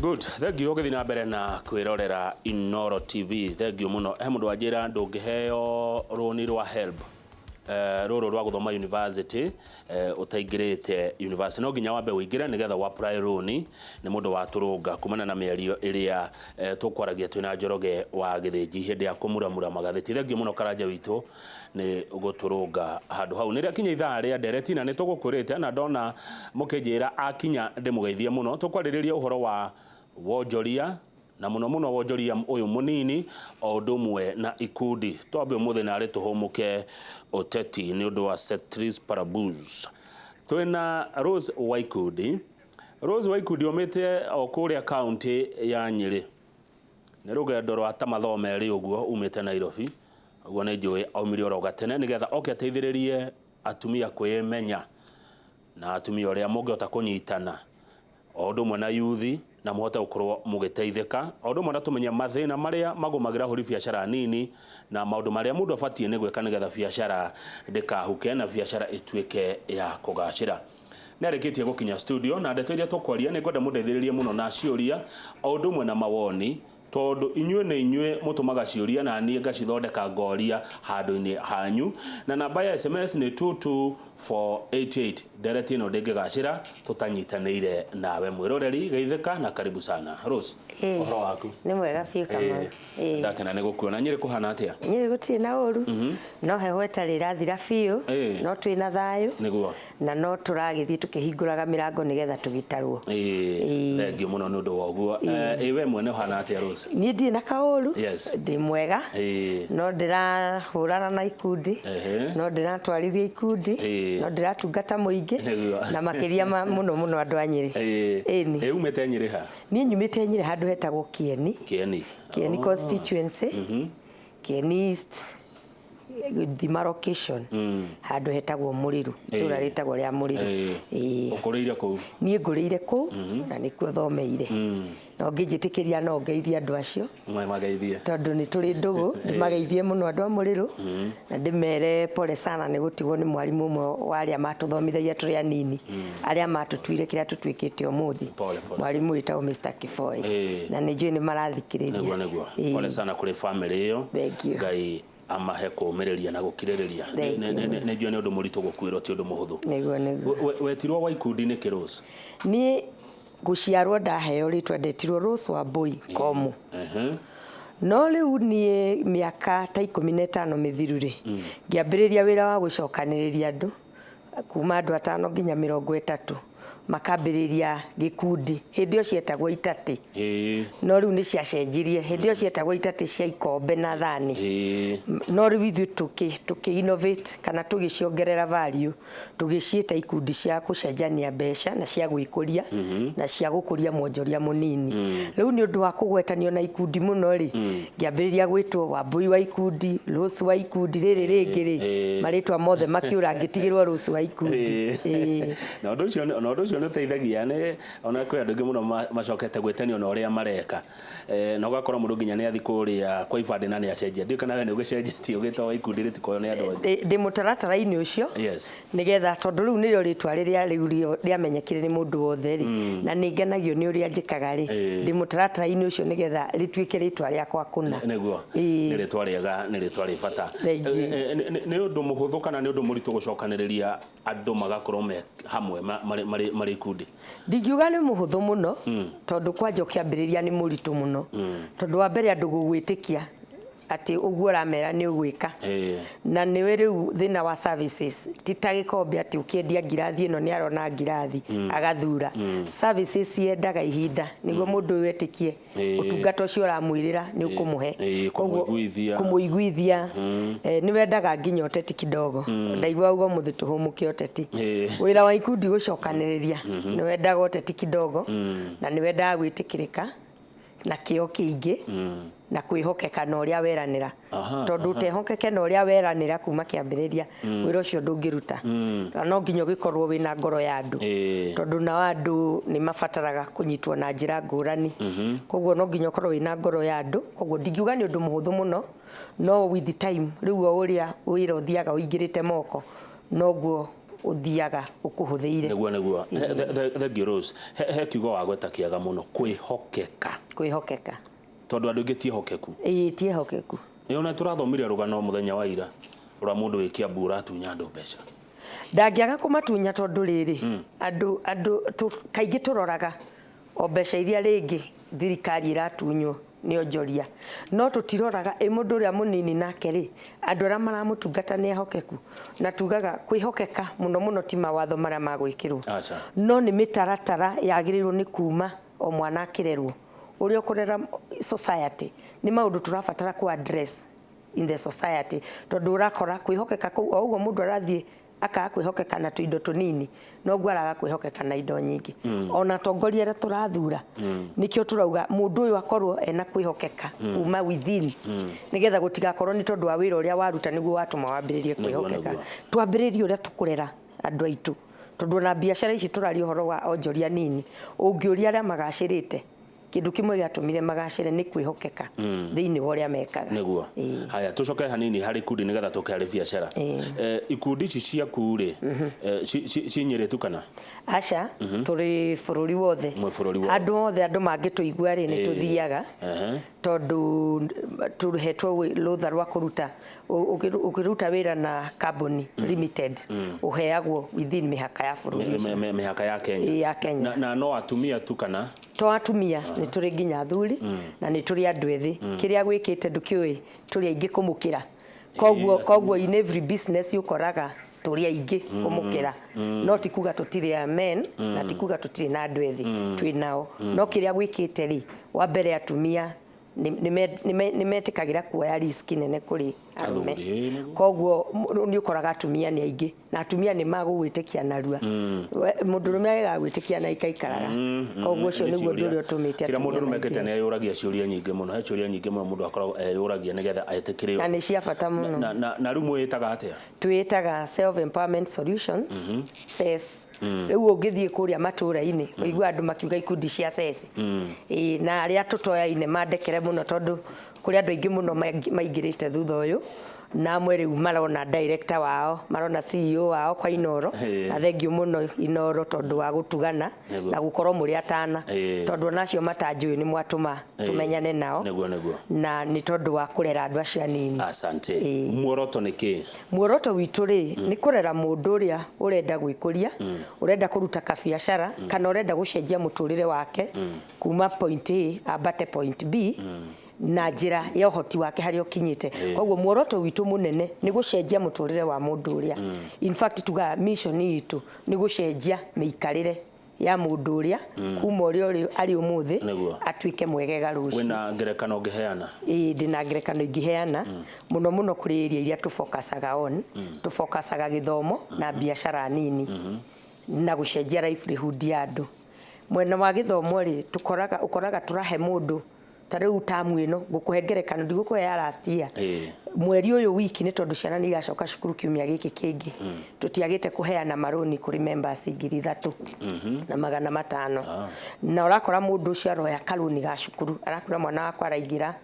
Good. Thengio githii na mbere na kwirorera Inoro TV. Thengio muno. He mundu anjira ndungiheo runi rwa HELB. Ruru rwa guthoma university utaingirite university no ginya wambe uingire nigetha wa apply runi ni mundu wa turunga kumana na mĩario iria tukwaragia twina Njoroge wa Githinji hindi ya kumuramura magatheti. Thengio muno Karanja witu ni guturunga handu hau niria kinya ithaa ria ndereti na nitugukurite na ndona mukinjira akinya ndimugeithie muno tukwariria uhoro wa wonjoria na muno wonjoria uyu munini o ndumwe na ikundi twambe muthe na ari tuhumuke uteti ni undu wa Sectrice Parabus twina Rose Waikundi. Rose Waikundi omete o kuria county ya Nyeri ni rugendo rwa tamathome ri uguo umete Nairobi uguo ni njui aumire oro gatene nigetha oke ateithiririe atumia kwimenya na atumia uria mungihota kunyitana o ndumwe na yuthi na muhote gukorwo mugiteithika o ndumwe na tumenya mathina maria magumagira huri biashara nini na maundu maria mundu abatie ni gwika nigetha biashara ndikahuke na biashara ituike ya kugacira. Narikitie gukinya studio na ndeto iria tukwaria ni kwenda mundeithiririe muno na ciuria o ndumwe na mawoni tondu inyue na inyue mutumaga ciuria na nie ngacithondeka ngoria handu-ini hanyu na namba ya SMS ni 22488 ndereti ino ndingigacira tutanyitanire nawe mwiroreri geithika na karibu sana. Rose uhoro waku ni mwega biu kama ndakena ni gukuona Nyeri kuhana atia? Nyeri gutie na uru no heho etari rathira biu no twina thayu niguo na no turagithie tukihinguraga mirango nigetha tugitarwo thengio muno ni undu wa uguo we mwene uhana atia Rose? Ni ndi na kauru ndi mwega no ndirahurana na ikundi no ndiratwarithia ikundi no ndiratungata muingi na makiria muno andu a Nyeri ni umete Nyeri ha? Ni nyumite Nyeri handu hetagwo Kieni constituency Kieni East demarcation handu hetagwo Muriru tura ritagwo ria Muriru ukuriire ku? Ni nguriire ku na nikuo thomeire no ngijitikiria no ngeithia andu acio magaithie tondu ni turi ndugu ndimageithie muno andu a Muriru na ndimere pole sana ni gutigwo ni mwarimu umwe waria matuthomithagia turi anini aria matutwire kiria tutwikite umuthi mwarimu witagwo Mr. Kifoi na ni njui ni marathikiriria niguo pole sana kuri family iyo ngai amahe kuumiriria na gukiririria ne njui ni undu muritu gukwirwo ti undu muhuthu niguo wetirwo wa ikundi ni Rose? Ni guciarwo ndaheo ritwa ndetirwo Rose Wambui Komu no riu nie miaka ta 15 mithiru ri ngiambiriria wira wa gucokaniriria andu kuma andu 5 nginya 30 makambiriria gikundi hindi o cietagwo itati no riu ni ciacenjirie hindi o cietagwo itati cia ikombe na thani no riu ithu tuki innovate kana tugiciongerera value tugiciita ikundi cia kucenjania mbeca na cia gwikuria na cia gukuria mwonjoria munini riu ni undu wa kugwetanio na ikundi muno ri ngiambiriria gwitwo Wambui wa ikundi Rose wa ikundi riri ringi ri maritwa mothe makiura ngitigirwo Rose wa ikundi na undu ucio no teithagia ne ona kwe andu muno macokete gwetanio na uria mareka na ugakora mundu nginya ni athi kuria kwa ibande na ni acenjia ndio kana we ni ugicenjetie ugita wa ikundi ritikoyo ni andu ndi mutaratara-ini ucio nigetha tondu riu ni ritwa riria riu riamenyekire ni mundu wothe ri na ningenagio ni uria njikaga ri ndi mutaratara-ini ucio nigetha ritwike ritwa riakwa kuna niguo ni ritwa riega ni ritwa ri bata ni undu muhuthu kana ni undu muritu gucokaniriria andu magakorwo me hamwe mari ikundi? Ndingiuga ni muhuthu muno tondu kwanja ukiambiriria ni muritu muno tondu wa mbere andu gugwitikia ati uguo ramera ni ugwika na ni we riu thina wa services titagikombe ati ukiendia ngirathi ino ni arona ngirathi agathura services yendaga ihinda niguo mundu wetikie utungata ucio uramwirira ni ukumuhe kumuiguithia ni wendaga nginya uteti kidogo ndaigua ugo muthi tuhumuke uteti wira wa ikundi gucokaniriria ni wendaga uteti kidogo na ni wendaga gwitikirika na kio kiingi na kwihokeka na uria weranira tondu tehokeke na uria weranira kuma kiambiriria wira ucio ndungiruta no nginya gikorwo wina ngoro ya andu tondu na andu ni mafataraga kunyitwo na njira ngurani koguo no nginya ukorwo wina ngoro ya andu koguo ndingiuga ni undu muhuthu muno no with the time riu uria wira uthiaga uingirite moko noguo uthiaga ukuhuthiire neguo the Rose he kiugo wa gweta kiaga muno kwihokeka tondu andu ngitie hokeku tie hokeku ona turathomire rugano muthenya wa ira ura mundu wikia mbura tunya andu mbeca ndangiaga kumatunya tondu riri andu kaingi turoraga o mbeca iria ringi thirikari iratunywo ni onjoria no tutiroraga mundu uria munini nake ri andu ara maramutungata ni hokeku na tugaga kwihokeka muno ti mawatho maria magwikirwo no ni mitaratara yagirirwo ni kuma o mwana akirerwo uria kurera society ni maundu turabatara ku address in the society tondu urakora kwihokeka ku o ugo mundu arathie aka kwihokeka na tuindo tunini no gwaraga kwihokeka na indo nyingi ona tongoria ra turathura nikio turauga mundu uyu akorwo ena kwihokeka kuma within nigetha gutigakorwo ni tondu wa wira uria waruta niguo watuma wambiririe kwihokeka twambiririe uria tukurera andu aitu tondu na biashara ici turari uhoro wa onjoria nini ungiuria aria magacirite kindu kimwe giatumire magacire ni kwihokeka thiini wa uria mekaga neguo haya tucoke hanini hari kundi nigetha tukari biashara ikundi ici ciaku ri cinyiretu kana aca turi bururi wothe andu othe andu mangituigua ri ni tuthiaga tondu turuhetwo rutha rwa kuruta ukiruta wira na Carbon Limited uheagwo within mihaka ya bururi mihaka ya Kenya na no atumia tu kana to atumia ni turi nginya thuri na ni turi andu ethi kiria gwikite ndukiui turi aingi kumukira kogwo in every business ukoraga turi aingi kumukira no tikuga tutiri amen na tikuga tutiri na andu ethi twi nao no kiria gwikite ri wa mbere atumia ni metikagira kuoya risk nene kuri arume kogwo ni ukoraga atumia ni aingi na atumia ni magugwitikia narua mundu rume agagwitikia na ikaikaraga kogwo cio niguo ndurio tumite kira mundu rumekete ne yuragia ciuria nyingi muno he ciuria nyingi muno mundu akoragwo yuragia nigetha aitikirio na ni cia bata muno na rumu itaga atia tuitaga self empowerment solutions ses riu ungithie kuria matura-ini uigua andu makiuga ikundi cia ses na aria tutoya-ine mandekere muno tondu kuri andu aingi muno maingirite thutha uyu na mwere marona director wao marona CEO wao kwa Inoro na thengio muno Inoro tondu wa gutugana na gukorwo muri atana tondu nacio matanjui ni mwatuma tumenyane nao na ni tondu wa kurera andu acio nini asante muoroto niki muoroto witu ri ni kurera mundu uria urenda gwikuria urenda kuruta kabiashara kana urenda gucenjia muturire wake kuma point A abate point B na njira ya uhoti wake hari ukinyite kogwo muoroto witu munene ni gucenjia muturire wa mundu uria in fact tuga mission yitu ni gucenjia miikarire ya mundu uria kuma uria ari umuthi atwike mwegega rucio wina ngerekano ngiheana ndina ngerekano ngiheana muno kuri area iria tufocusaga on tufocusaga githomo na biashara nini na gucenjia livelihood ya andu mwena wa githomo ri ukoraga turahe mundu tariu tamu ino gukuhengerekano ndigukuhe ya last year mweri uyu wiki ni tondu ciana ni igacoka cukuru kiumia giki kingi tutiagite kuheana maroni kuri members 3,000 na 500 na urakora mundu ucio aroya karoni ga cukuru arakura mwana wakwa araingira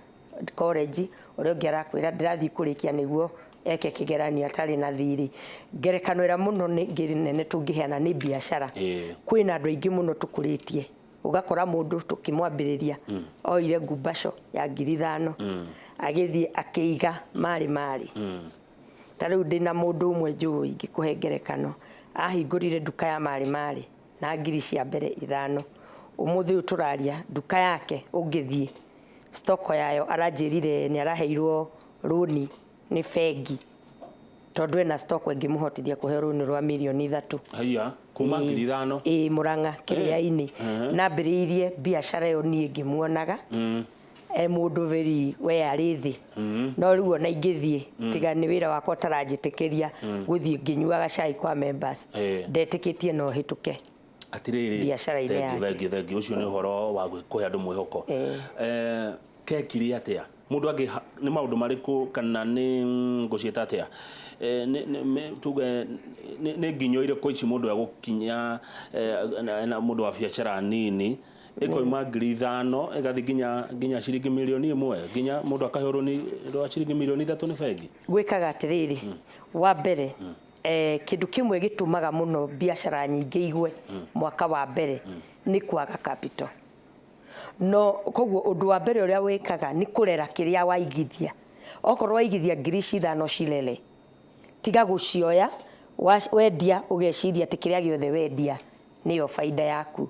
college uria ungi arakwira ndirathii kurikia niguo eke kigeranio atari na thiri ngerekano ira muno ni nene tungiheana ni biashara kwina andu aingi muno tukuritie ugakora mundu tukimwambiriria oire ngumbaco ya 5,000 agithie akiiga mari tariu ndina mundu umwe njui ngikuhengerekano ahingurire duka ya mari na ngiri cia mbere 5 umuthi uturaria duka yake ungithie stoko yayo aranjirire ni araheirwo roni ni fegi tondu ena stoko ingimuhotithia kuhe roni rwa milioni 3 haya kuma 5,000 Muranga Kiria-ini na mbiriirie biashara yo nie ngimuonaga mundu very we arithi no riu ona ingithie tiga ni wira wakwa taranjitikiria guthie nginyuaga cai kwa members ndetikitie no hituke atiriri biashara ile yake thengi ucio ni uhoro wa kuhe andu mwihoko kekiri atia mundu angi ni maundu mariku kana ni ngucieta atia tuge ni nginyo ire ko ici mundu agukinya na mundu wa biashara nini ikoima 5,000 igathi nginya ciringi milioni 1 nginya mundu akahoro ni rwa ciringi milioni 3 ni bengi gwikaga atiriri wa mbere kindu kimwe gitumaga muno biashara nyingi igwe mwaka wa mbere ni kwaga capital. No koguo undu wa mbere uria wikaga ni kurera kiria waigithia. Okorwo waigithia ngiri 5 cilele, tiga gucioya wendia ugeciria ati kiria giothe wendia niyo faida yaku.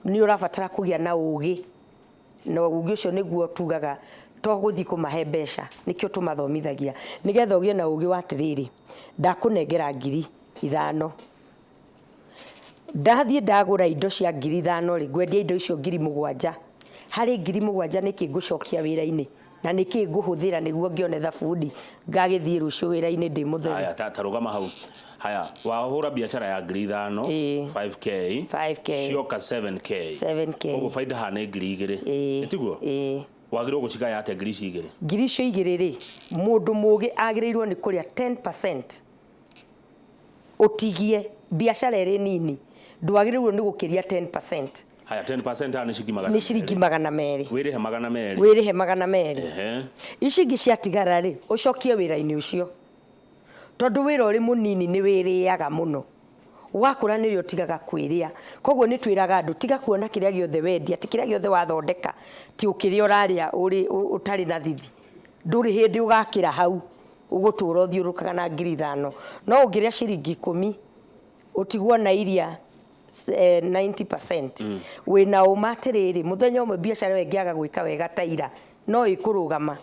Ni urabatara kugia na ugi, no ugi ucio niguo tugaga to guthi kumahe mbeca, nikio tumathomithagia nigetha ugie na ugi wa tiriri. Ndakunengera ngiri 5, ndathie ndagura indo cia ngiri 5 ri ngwendia indo icio ngiri 7, hari ngiri 7 niki ngucokia wira-ini na niki nguhuthira niguo ngione thabundi ngagithie rucio wira-ini ndi mutheri. Haya tarugama hau. Haya wahura biashara ya ngiri 5 5k cioka 7k ugo faida hane ngiri 2 etiguo wagirwo gucika ate ngiri 2 ngiri cio 2 ri mundu mugi agirirwo ni kuria 10% utigie biashara iri nini ndwagirwo ni gukiria 10%. Haya 10% ni shilingi 200 ni shilingi 200 wirihe 200 wirihe 200 ici ingi ciatigara ri ucokie wira-ini ucio tondu wira uri munini ni wiriaga muno wakura nirio tigaga kwiria. Koguo ni twiraga andu tiga kuona kiria giothe wendia ti kiria giothe wathondeka ti ukiria uraria uri utari na thithi nduri hindi ugakira hau ugutura uthiurukaga na ngiri 5 no ungiria shilingi 10 utigwo na iria 90% wina umatiriri muthenya umwe biashara wengiaga gwika wega taira no ikurugama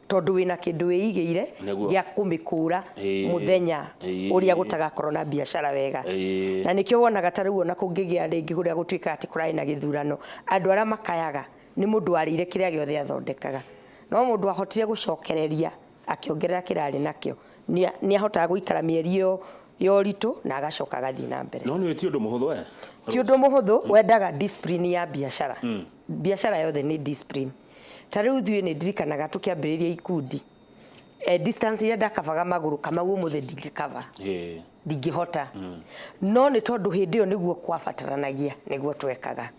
tondu wina kindu wiigire gya kumikura muthenya uria gutaga corona biashara wega. Na nikio wonaga taruo na kungigia ringi guria gutwika ati kurai na githurano andu ara makayaga ni mundu arire kiria giothe athondekaga no mundu ahotire gucokereria akiongerera kirari nakio ni ahotaga guikara mieri yo ritu na agacoka gathi na mbere. No ni ti undu muhuthu ti undu muhuthu wendaga discipline ya biashara. Biashara yothe ni discipline. Tariu thwe ni ndirikanaga tukiambiriria ikundi distance ya ndakabaga maguru kama umuthe ndingikava ndingihota no ni tondu hindi yo niguo kwabataranagia niguo twekaga.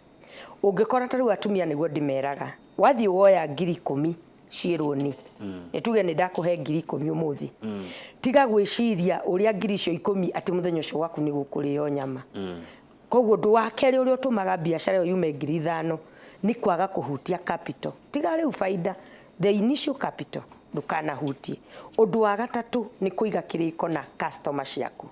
Ungikora tariu atumia niguo ndimeraga wathi woya ngiri 10 cironi nituge ni ndakuhe ngiri 10 umuthi tiga gwiciria uria ngiri icio 10 ati muthenya ucio waku ni gukurio nyama. Koguo ndu wa keri uria utumaga biashara yo yume ngiri 5 ni kwaga kuhutia capital. Tiga riu faida the initial capital ndukana hutie. Undu wa gatatu ni kuiga kiriko na customer ciaku.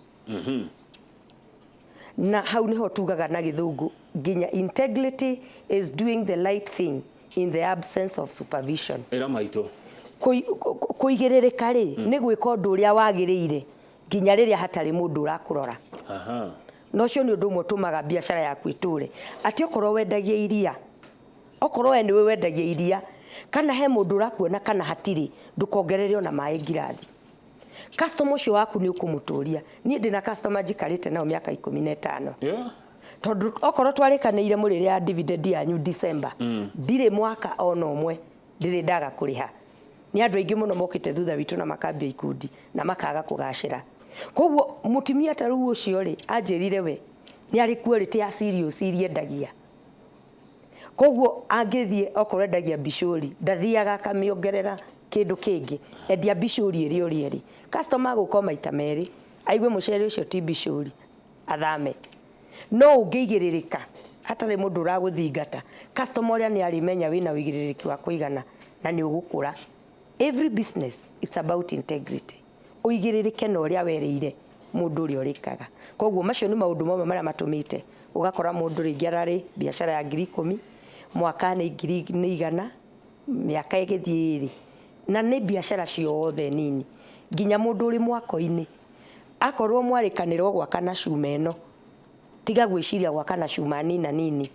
Na hau niho tugaga na githungu ginya integrity is doing the right thing in the absence of supervision. Era maito kuigiririka ri ni gwika undu uria wagiriire ginya riria hatari mundu urakurora. No cio ni undu umwe tumaga biashara yaku iture ati okorwo wendagia iria okorwo we niwe wendagia iria kana he mundu urakuona kana hatiri ndukongerere ona mai ngirathi. Customer ucio waku ni ukumuturia ni ndina customer njikarite nao miaka 15 tondu okorwo twarikanire murire ya dividend yanyu December ndire mwaka ona umwe ndire ndaga kuriha ni andu aingi muno mokite thutha witu na makambia ikundi na makaga kugacira. Koguo mutimia taru ucio ri anjirire we ni ari quality ya serious irie ndagia. Koguo angithie okorwo ndagia bishori ndathiaga kamiongerera kindu kingi endia bishori iri uri customer guko maita meri aigwe mucere ucio ti bishori athame no ungigiririka hatari mundu uraguthingata customer uria ni arimenya wina wigiririki wa kuigana na ni ugukura. Every business it's about integrity. Uigiririke no uria wereire mundu uri urikaga. Koguo macio ni maundu momwe maria matumite ugakora mundu ringi arari biashara ya ngiri 10 mwaka ni ngiri 100 miaka igithiri na ni biashara ciothe nini ginya mundu uri mwako-ini akorwo mwarikanirwo gwaka na cuma ino tiga gwiciria gwaka na cuma nini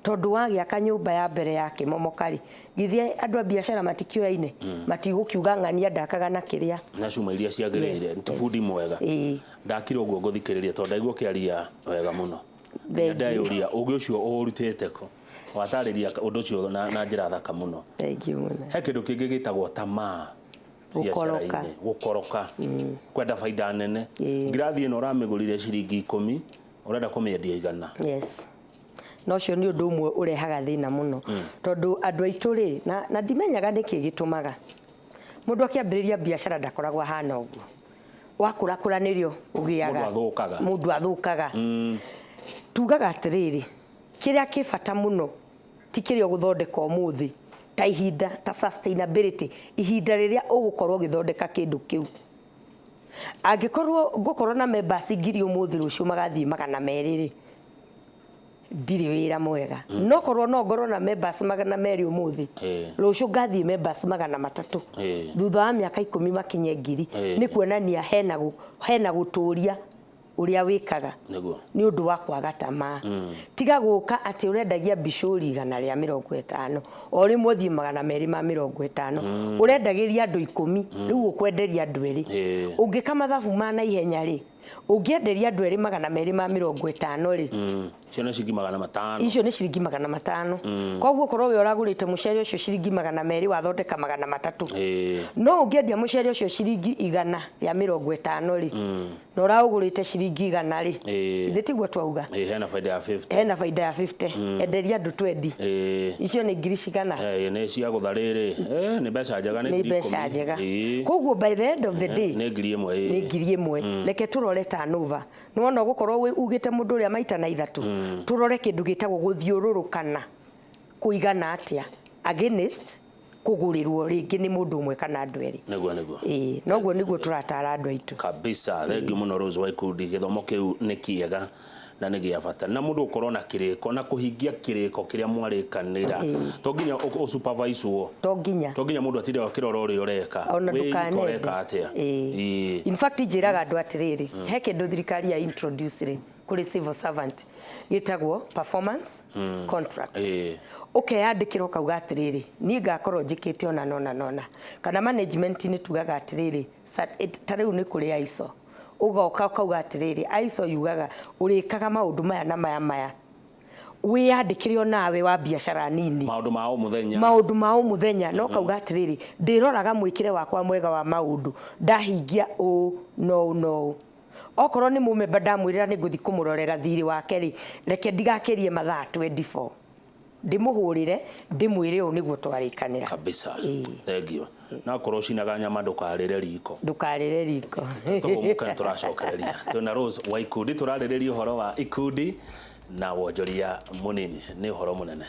tondu wagiaka nyumba ya mbere yake momokari githie andu a biashara matikioyaine matigukiuga ng'ania ndakaga na kiria na cuma iria ciagirire ntufundi mwega ndakira uguo nguthikiriria tondu aigwo kiaria wega muno ndayuria ugi ucio urutite ko watariria undu ucio na njira thaka muno. Thank you muno. He kindu kingi gitagwo tamaa gukoroka kwenda faida nene ngirathi ino uramigurire ciringi 10 urenda kumiendia igana. Yes no cio ni undu umwe urehaga thina muno tondu andu aitu ri na ndimenyaga niki gitumaga mundu akiambiriria biashara ndakoragwa hana uguo wakũrakũra nĩrĩo ũgĩaga mũndũ athũkaga tugaga atĩrĩrĩ kĩrĩa kĩbata mũno ti kĩrĩa gũthondeka ũmũthĩ ta ihinda ta sustainability ihinda rĩrĩa ũgũkorwo ũgĩthondeka kĩndũ kĩu angĩkorwo ngũkorwo na members ngiri ũmũthĩ rũciũ magathiĩ 200 ndirĩ wĩra mwega no korwo no ngorwo na members 200 ũmũthĩ rũciũ ngathiĩ members 300 thutha wa mĩaka 10 makinye ngiri nĩ kuonania hena gũtũria uria wikaga ni undu wa kwaga tamaa tiga gũka atĩ ũrendagia bicũri 150 o rimwe thii 250 ũrendagĩria andũ 10 rĩu ũkwenderia andũ 2 ũngĩka mathabu ma na ihenya rĩ ũngĩenderia andũ 250 rĩ icio nĩ ciringi 500 icio nĩ ciringi 500 koguo korwo we ũragũrĩte mũcere ũcio ciringi 200 wathondeka 300 no ũngĩendia mũcere ũcio ciringi 150 rĩ no ũragũrĩte ciringi 100 rĩ ithe tiguo twauga hena faida ya 50 hena faida ya 50 enderia andũ 20 icio nĩ ngiri cigana nĩ cia gũtharĩrĩ nĩ mbeca njega nĩ mbeca njega koguo by the end of the day nĩ ngiri ĩmwe reke turore turnover nĩwona gũkorwo ugĩte mũndũ ũrĩa maita na ithatũ turore kĩndũ gĩtagwo gũthiũrũrũkana kuigana atĩa against kũgũrĩrwo rĩngĩ nĩ mũndũ ũmwe kana andũ erĩ nĩguo noguo nĩguo turatara andũ aitũ kabisa thengiũ mũno Rose Waikundi gĩthomo kĩu nĩ kĩega na nĩ gĩa bata na mũndũ ũkorwo na kĩrĩko na kũhingia kĩrĩko kĩrĩa mwarĩkanĩra to nginya supervise wo to nginya mũndũ atinde akĩrora ũrĩa ũreka ona ndũkaneka atĩa in fact njĩraga andũ atĩrĩrĩ he kĩndũ thirikari ya introduce rĩ kuri civil servant gĩtagwo performance contract ukeyandĩkĩra ukauga atĩrĩrĩ niĩ ngakorwo njĩkĩte ona nona kana management nĩ tugaga atĩrĩrĩ ta rĩu nĩ kũrĩ ISO ugoka ukauga atĩrĩrĩ ISO yugaga ũrĩkaga maũndũ maya na maya wĩyandĩkĩre onawe wa biacara nini maũndũ ma mũthenya no kauga atĩrĩrĩ ndĩroraga mwĩkĩre wakwa mwega wa maũndũ ndahingia no okorwo nĩ mũmemba ndamwĩrĩra nĩ ngũthi kũmũrorera thirĩ wake rĩ reke ndigakĩrie mathaa 24 ndĩmũhũrĩre ndĩmwĩre ũũ nĩguo twarĩkanĩra kabisa thengiũ na korwo cinaga nyama ndũkarĩre riko tũgũmũka tũracokereria twĩna Rose Waikundi tũrarĩrĩria ũhoro wa ikundi na wonjoria mũnini nĩ ũhoro mũnene